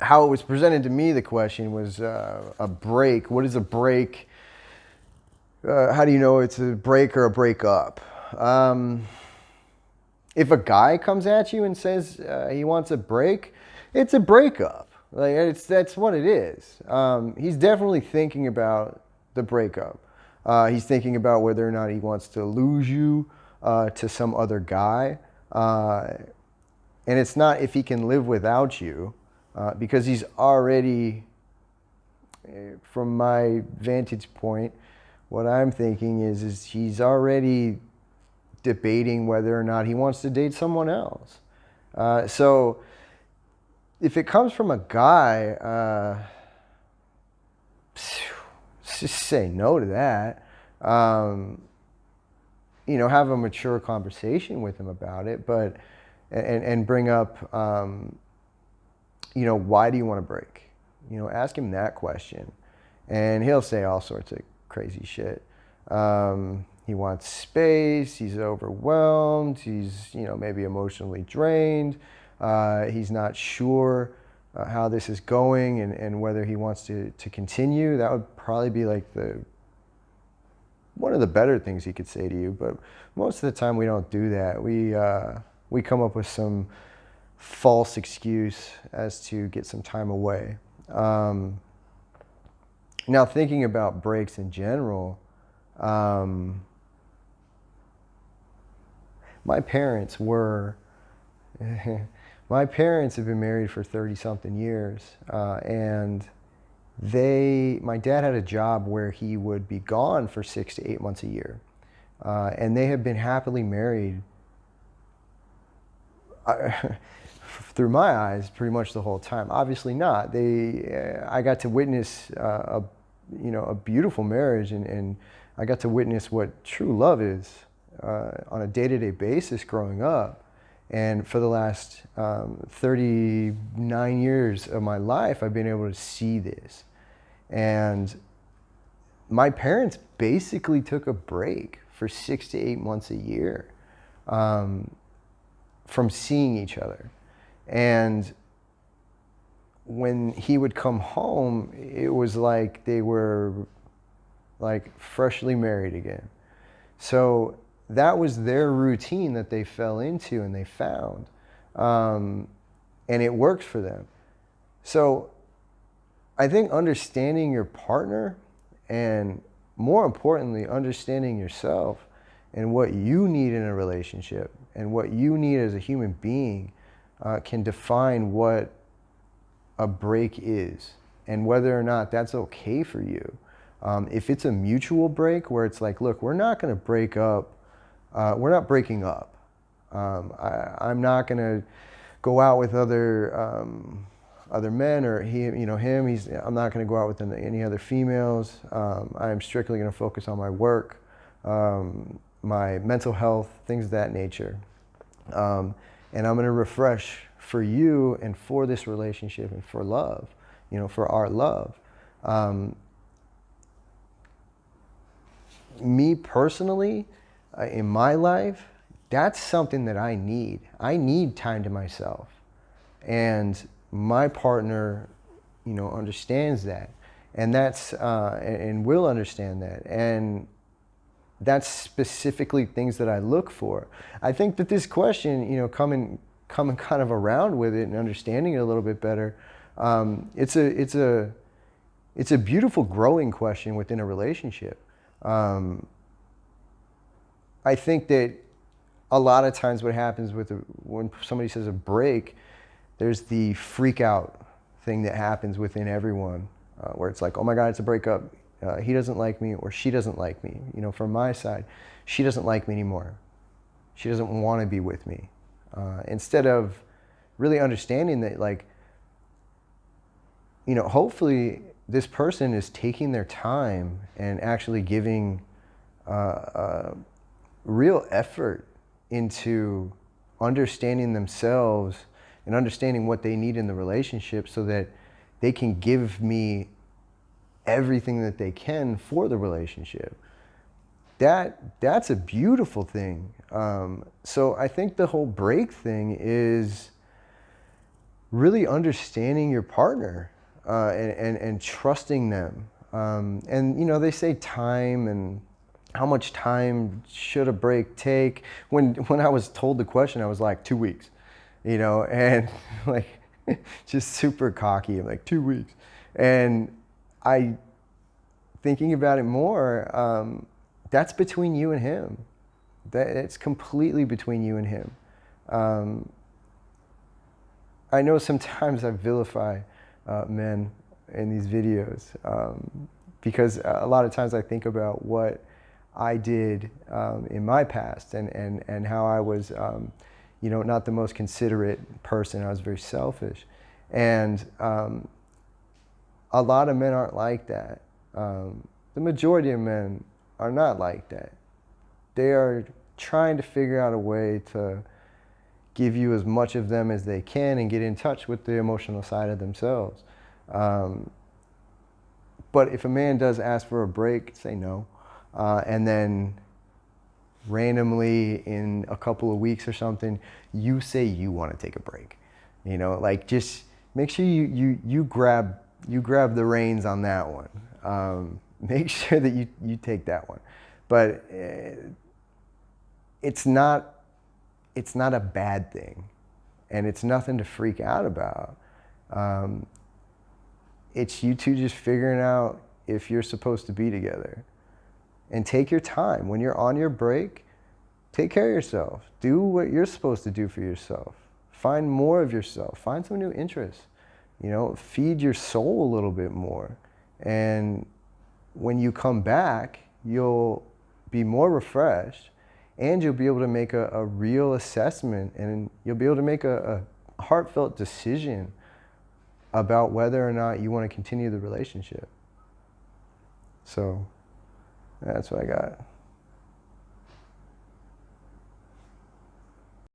how it was presented to me, the question was a break. What is a break? How do you know it's a break or a breakup? If a guy comes at you and says he wants a break, it's a breakup. That's what it is. He's definitely thinking about the breakup. He's thinking about whether or not he wants to lose you to some other guy. And it's not if he can live without you, because he's already, from my vantage point, what I'm thinking is he's already debating whether or not he wants to date someone else. So if it comes from a guy, just say no to that. Have a mature conversation with him about it, but and bring up, why do you want to break? Ask him that question, and he'll say all sorts of crazy shit. He wants space. He's overwhelmed. He's, maybe emotionally drained. He's not sure how this is going and whether he wants to continue. That would probably be like one of the better things he could say to you. But most of the time we don't do that. We come up with some false excuse as to get some time away. Now, thinking about breaks in general, my parents have been married for 30-something years, and my dad had a job where he would be gone for 6 to 8 months a year, and they have been happily married, through my eyes, pretty much the whole time. Obviously not. I got to witness a beautiful marriage, and I got to witness what true love is on a day-to-day basis growing up. And for the last 39 years of my life, I've been able to see this. And my parents basically took a break for 6 to 8 months a year from seeing each other. And when he would come home, it was like they were like freshly married again. So that was their routine that they fell into and they found. And it worked for them. So I think understanding your partner, and more importantly, understanding yourself and what you need in a relationship and what you need as a human being can define what a break is and whether or not that's okay for you. If it's a mutual break where it's like, look, we're not going to break up. We're not breaking up. I'm not going to go out with other men, or him. I'm not going to go out with any other females. I'm strictly going to focus on my work, my mental health, things of that nature. And I'm going to refresh for you and for this relationship and for love, for our love. Me personally, in my life, that's something that I need. I need time to myself. And my partner, understands that. And and will understand that. And that's specifically things that I look for. I think that this question, coming kind of around with it and understanding it a little bit better, it's a beautiful growing question within a relationship. I think that a lot of times what happens when somebody says a break, there's the freak out thing that happens within everyone, where it's like, oh my God, it's a breakup. He doesn't like me, or she doesn't like me. From my side, she doesn't like me anymore. She doesn't want to be with me. Instead of really understanding that, like, hopefully this person is taking their time and actually giving real effort into understanding themselves and understanding what they need in the relationship so that they can give me everything that they can for the relationship. That's a beautiful thing. So I think the whole break thing is really understanding your partner and trusting them. And you know, they say time and how much time should a break take? When I was told the question, I was like 2 weeks, you know, and like just super cocky. I'm like 2 weeks, and I thinking about it more. That's between you and him. That it's completely between you and him. I know sometimes I vilify men in these videos because a lot of times I think about what I did in my past and how I was, you know, not the most considerate person. I was very selfish. And a lot of men aren't like that. The majority of men are not like that. They are trying to figure out a way to give you as much of them as they can and get in touch with the emotional side of themselves. But if a man does ask for a break, say no. And then randomly in a couple of weeks or something, you say you want to take a break. You know, like just make sure you grab the reins on that one. Make sure that you take that one. But it's not a bad thing, and it's nothing to freak out about. It's you two just figuring out if you're supposed to be together. And take your time. When you're on your break, take care of yourself. Do what you're supposed to do for yourself. Find more of yourself. Find some new interests. You know, feed your soul a little bit more. And when you come back, you'll be more refreshed, and you'll be able to make a real assessment, and you'll be able to make a heartfelt decision about whether or not you want to continue the relationship. So that's what I got.